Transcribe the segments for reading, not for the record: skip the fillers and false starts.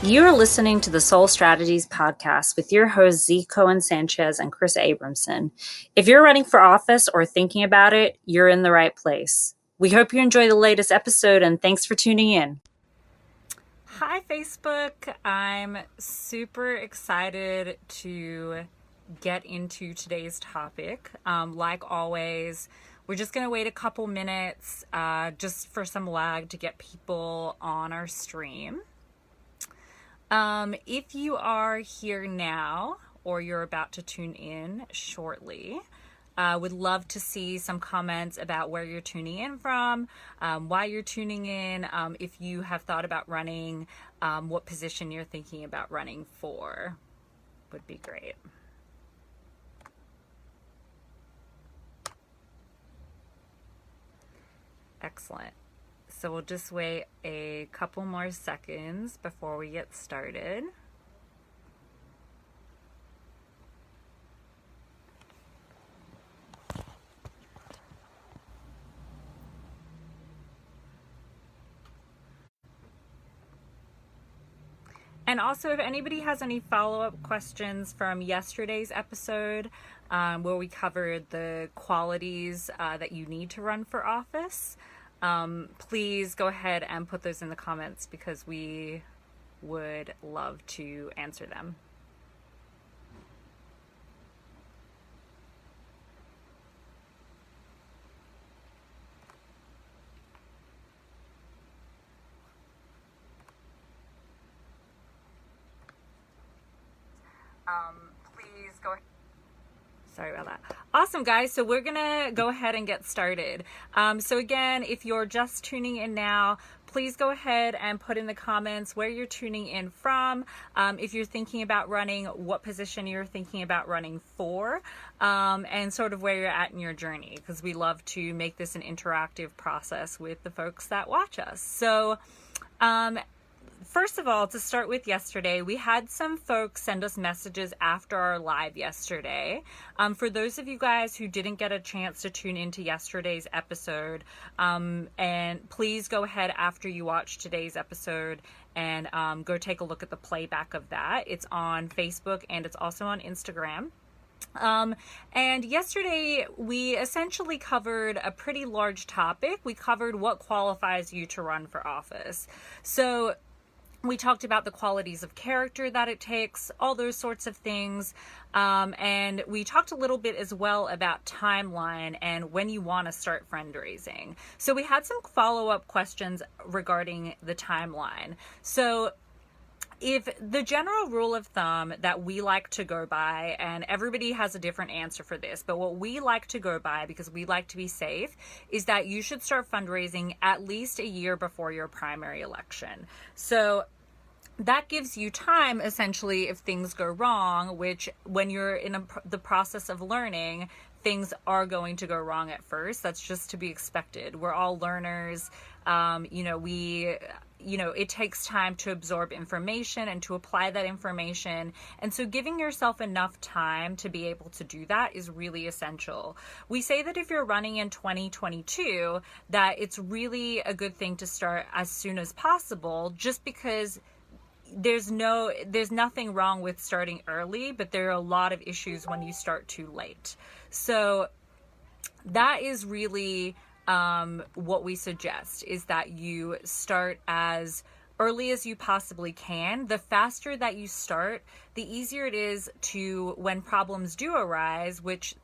You're listening to the SoleStrategies podcast with your hosts Z. Cohen Sanchez and Chris Abramson. If you're running for office or thinking about it, you're in the right place. We hope you enjoy the latest episode and thanks for tuning in. Hi, Facebook. I'm super excited to get into today's topic. Like always, we're just going to wait a couple minutes just for some lag to get people on our stream. If you are here now or you're about to tune in shortly, would love to see some comments about where you're tuning in from, why you're tuning in, if you have thought about running, what position you're thinking about running for would be great. Excellent. So we'll just wait a couple more seconds before we get started. And also, if anybody has any follow-up questions from yesterday's episode, where we covered the qualities that you need to run for office, please go ahead and put those in the comments because we would love to answer them. Please go ahead. Sorry about that. Awesome, guys. So we're going to go ahead and get started. So again, if you're just tuning in now, please go ahead and put in the comments where you're tuning in from. If you're thinking about running, what position you're thinking about running for, and sort of where you're at in your journey, because we love to make this an interactive process with the folks that watch us. So, first of all, to start with yesterday, we had some folks send us messages after our live yesterday. For those of you guys who didn't get a chance to tune into yesterday's episode, and please go ahead after you watch today's episode and go take a look at the playback of that. It's on Facebook and it's also on Instagram. And yesterday we essentially covered a pretty large topic. We covered what qualifies you to run for office. So we talked about the qualities of character that it takes, all those sorts of things. And we talked a little bit as well about timeline and when you want to start fundraising. So we had some follow-up questions regarding the timeline. So if the general rule of thumb that we like to go by, and everybody has a different answer for this, but what we like to go by, because we like to be safe, is that you should start fundraising at least a year before your primary election. So that gives you time, essentially, if things go wrong, which when you're in the process of learning, things are going to go wrong at first. That's just to be expected. We're all learners. It takes time to absorb information and to apply that information. And so giving yourself enough time to be able to do that is really essential. We say that if you're running in 2022, that it's really a good thing to start as soon as possible, just because there's nothing wrong with starting early, but there are a lot of issues when you start too late. So that is really what we suggest, is that you start as early as you possibly can. The faster that you start, the easier it is to, when problems do arise, which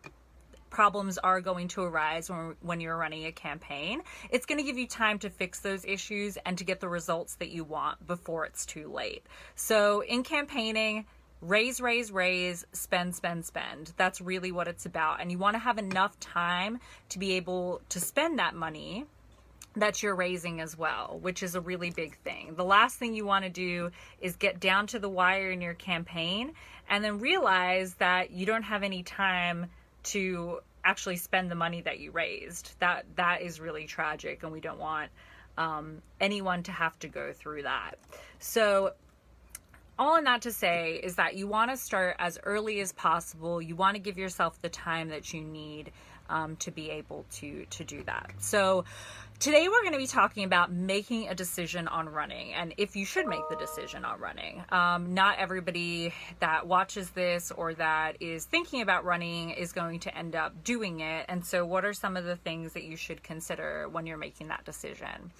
problems are going to arise when you're running a campaign, it's going to give you time to fix those issues and to get the results that you want before it's too late. So in campaigning, raise, spend. That's really what it's about. And you want to have enough time to be able to spend that money that you're raising as well, which is a really big thing. The last thing you want to do is get down to the wire in your campaign and then realize that you don't have any time to actually spend the money that you raised. That is really tragic, and we don't want anyone to have to go through that. So all in that to say is that you want to start as early as possible. You want to give yourself the time that you need to be able to do that. So today we're going to be talking about making a decision on running, and if you should make the decision on running. Not everybody that watches this or that is thinking about running is going to end up doing it. And so what are some of the things that you should consider when you're making that decision?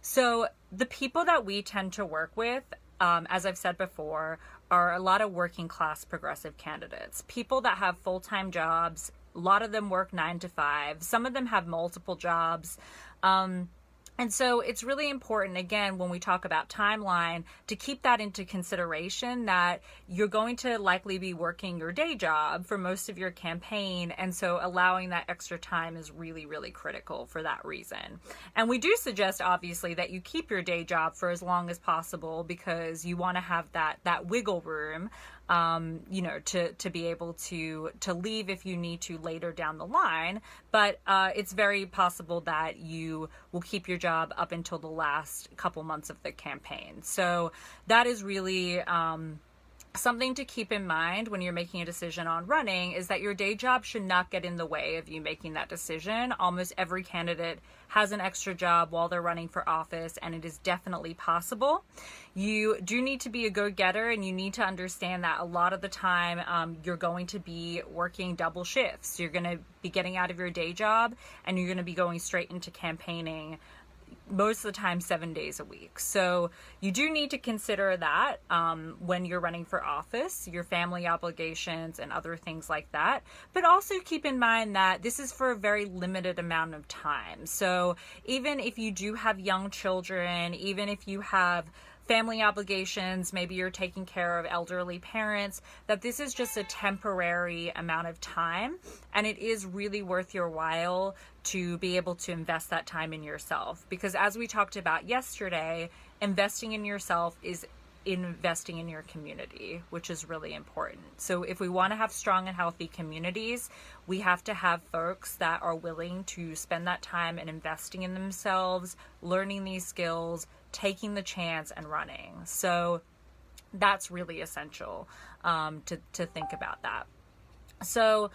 So the people that we tend to work with, as I've said before, are a lot of working class progressive candidates, people that have full-time jobs. A lot of them work 9 to 5. Some of them have multiple jobs. And so it's really important, again, when we talk about timeline, to keep that into consideration, that you're going to likely be working your day job for most of your campaign. And so allowing that extra time is really, really critical for that reason. And we do suggest, obviously, that you keep your day job for as long as possible, because you want to have that wiggle room, to be able to leave if you need to later down the line. But it's very possible that you will keep your job up until the last couple months of the campaign. So that is really something to keep in mind when you're making a decision on running, is that your day job should not get in the way of you making that decision. Almost every candidate has an extra job while they're running for office, and it is definitely possible. You do need to be a go-getter, and you need to understand that a lot of the time you're going to be working double shifts. You're going to be getting out of your day job, and you're going to be going straight into campaigning most of the time 7 days a week. So you do need to consider that when you're running for office, your family obligations and other things like that. But also keep in mind that this is for a very limited amount of time. So even if you do have young children, even if you have family obligations, maybe you're taking care of elderly parents, that this is just a temporary amount of time, and it is really worth your while to be able to invest that time in yourself. Because as we talked about yesterday, investing in yourself is investing in your community, which is really important. So if we want to have strong and healthy communities, we have to have folks that are willing to spend that time and investing in themselves, learning these skills, taking the chance, and running. So that's really essential to think about that. So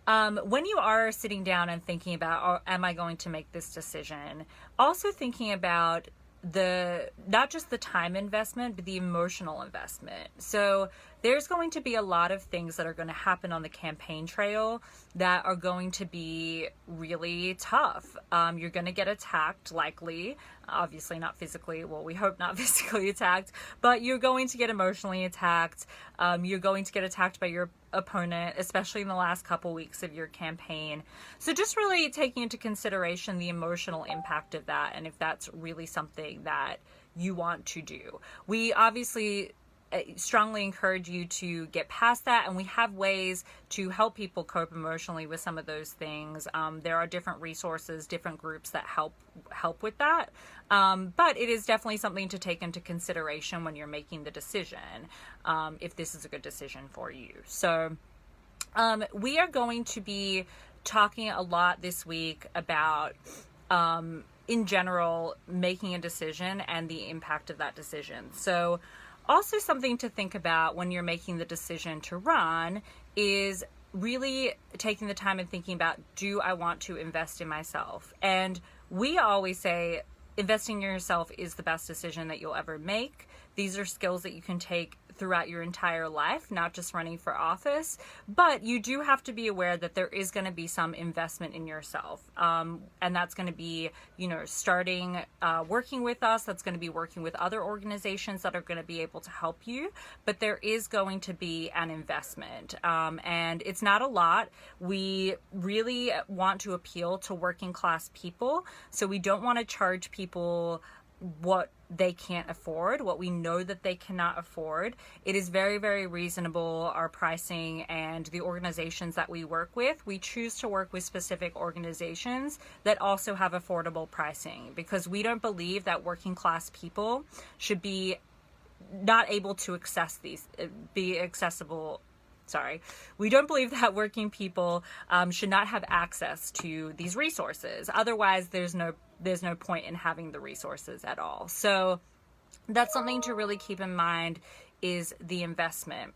when you are sitting down and thinking about, oh, am I going to make this decision, also thinking about not just the time investment, but the emotional investment. So there's going to be a lot of things that are going to happen on the campaign trail that are going to be really tough. You're going to get attacked, likely, obviously not physically. Well, we hope not physically attacked, but you're going to get emotionally attacked. You're going to get attacked by your opponent, especially in the last couple weeks of your campaign. So just really taking into consideration the emotional impact of that, and if that's really something that you want to do. We obviously strongly encourage you to get past that, and we have ways to help people cope emotionally with some of those things. There are different resources, different groups that help with that, but it is definitely something to take into consideration when you're making the decision, if this is a good decision for you. So we are going to be talking a lot this week about in general making a decision and the impact of that decision. So also something to think about when you're making the decision to run is really taking the time and thinking about, do I want to invest in myself? And we always say investing in yourself is the best decision that you'll ever make. These are skills that you can take throughout your entire life, not just running for office, but you do have to be aware that there is going to be some investment in yourself. And that's going to be, starting working with us. That's going to be working with other organizations that are going to be able to help you, but there is going to be an investment. And it's not a lot. We really want to appeal to working class people. So we don't want to charge people what they can't afford, what we know that they cannot afford. It is very, very reasonable, our pricing, and the organizations that we work with. We choose to work with specific organizations that also have affordable pricing, because we don't believe that working class people should be not able to be accessible. We don't believe that working people should not have access to these resources. Otherwise, there's no point in having the resources at all. So that's something to really keep in mind, is the investment.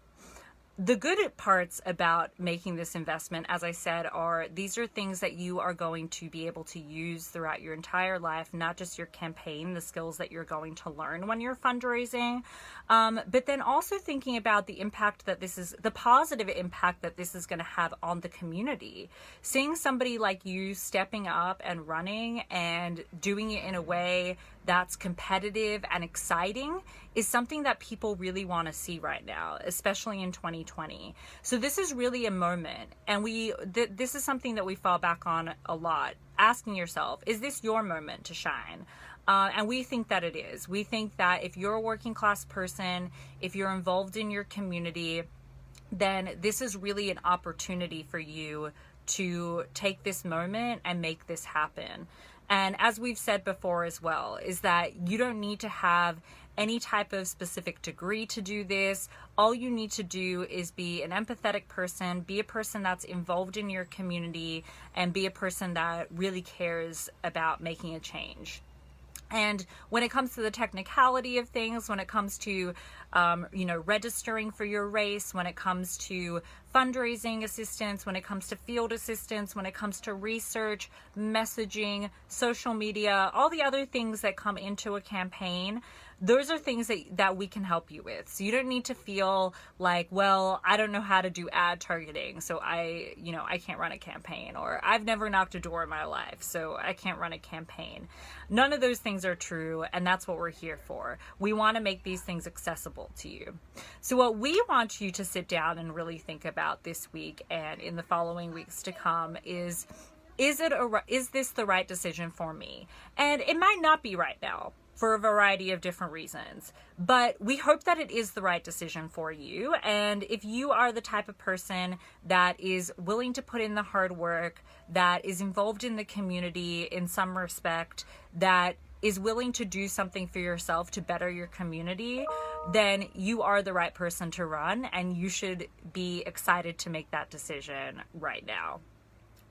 the good parts about making this investment, as I said, are these are things that you are going to be able to use throughout your entire life, not just your campaign, the skills that you're going to learn when you're fundraising, but then also thinking about the impact that this is, the positive impact that this is going to have on the community. Seeing somebody like you stepping up and running and doing it in a way that's competitive and exciting is something that people really want to see right now, especially in 2020. So this is really a moment, and this is something that we fall back on a lot, asking yourself, is this your moment to shine? And we think that it is. We think that if you're a working class person, if you're involved in your community, then this is really an opportunity for you to take this moment and make this happen. And as we've said before as well, is that you don't need to have any type of specific degree to do this. All you need to do is be an empathetic person, be a person that's involved in your community, and be a person that really cares about making a change. And when it comes to the technicality of things, when it comes to, registering for your race, when it comes to fundraising assistance, when it comes to field assistance, when it comes to research, messaging, social media, all the other things that come into a campaign, those are things that we can help you with. So you don't need to feel like, well, I don't know how to do ad targeting, so I can't run a campaign, or I've never knocked a door in my life, so I can't run a campaign. None of those things are true, and that's what we're here for. We want to make these things accessible to you. So what we want you to sit down and really think about this week and in the following weeks to come is this the right decision for me? And it might not be right now, for a variety of different reasons, but we hope that it is the right decision for you. And if you are the type of person that is willing to put in the hard work, that is involved in the community in some respect, that is willing to do something for yourself to better your community, then you are the right person to run, and you should be excited to make that decision right now.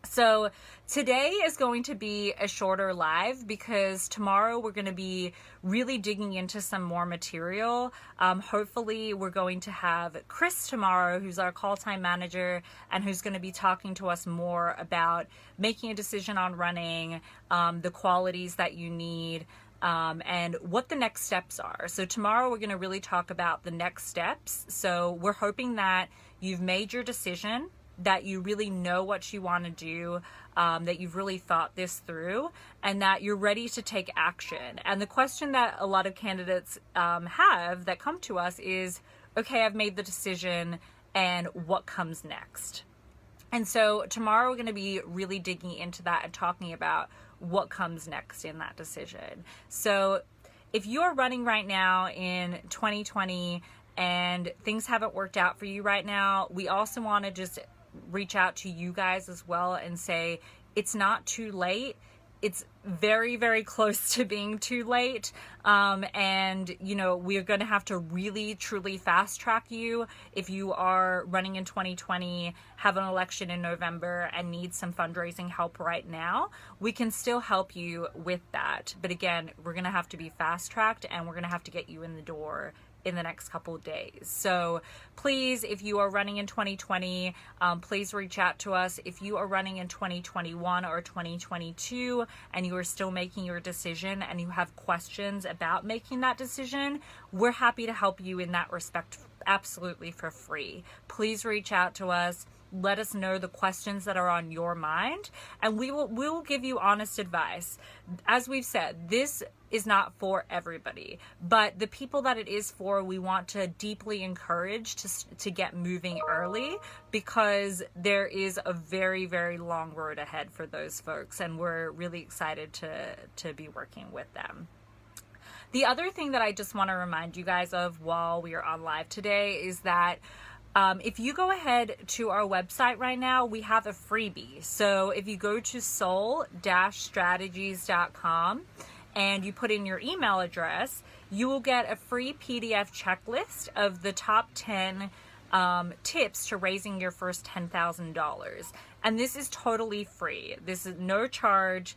So today is going to be a shorter live because tomorrow we're going to be really digging into some more material. Hopefully we're going to have Chris tomorrow, who's our call time manager, and who's going to be talking to us more about making a decision on running, the qualities that you need, and what the next steps are. So tomorrow we're going to really talk about the next steps. So we're hoping that you've made your decision, that you really know what you want to do, that you've really thought this through, and that you're ready to take action. And the question that a lot of candidates have that come to us is, okay, I've made the decision, and what comes next? And so tomorrow we're going to be really digging into that and talking about what comes next in that decision. So if you're running right now in 2020 and things haven't worked out for you right now, we also want to just reach out to you guys as well and say it's not too late. It's very, very close to being too late. And we're going to have to really, truly fast track you if you are running in 2020, have an election in November, and need some fundraising help right now. We can still help you with that. But again, we're going to have to be fast tracked, and we're going to have to get you in the door in the next couple of days. So please, if you are running in 2020, please reach out to us. If you are running in 2021 or 2022 and you are still making your decision and you have questions about making that decision, we're happy to help you in that respect, absolutely for free. Please reach out to us. Let us know the questions that are on your mind, and we will give you honest advice. As we've said, this is not for everybody, but the people that it is for, we want to deeply encourage to get moving early, because there is a very, very long road ahead for those folks, and we're really excited to be working with them. The other thing that I just want to remind you guys of while we are on live today is that if you go ahead to our website right now, we have a freebie. So if you go to sole.strategies.com and you put in your email address, you will get a free PDF checklist of the top 10 tips to raising your first $10,000. And this is totally free. This is no charge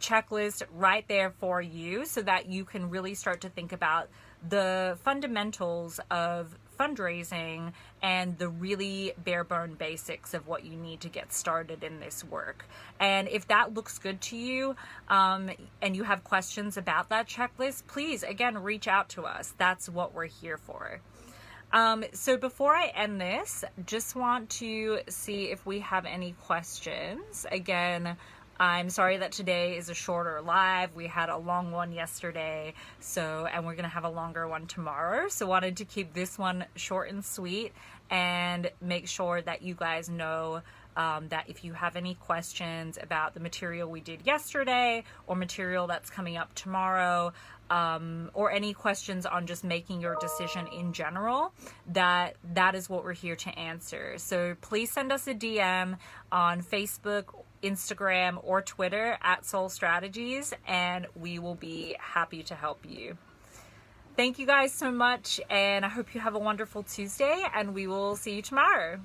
checklist right there for you, so that you can really start to think about the fundamentals of fundraising and the really bare bone basics of what you need to get started in this work. And if that looks good to you, and you have questions about that checklist, please, again, reach out to us. That's what we're here for. So before I end this, just want to see if we have any questions. Again, I'm sorry that today is a shorter live. We had a long one yesterday, and we're going to have a longer one tomorrow. So wanted to keep this one short and sweet and make sure that you guys know that if you have any questions about the material we did yesterday or material that's coming up tomorrow, or any questions on just making your decision in general, that is what we're here to answer. So please send us a DM on Facebook, Instagram, or Twitter at SoleStrategies, and we will be happy to help you. Thank you guys so much, and I hope you have a wonderful Tuesday, and we will see you tomorrow.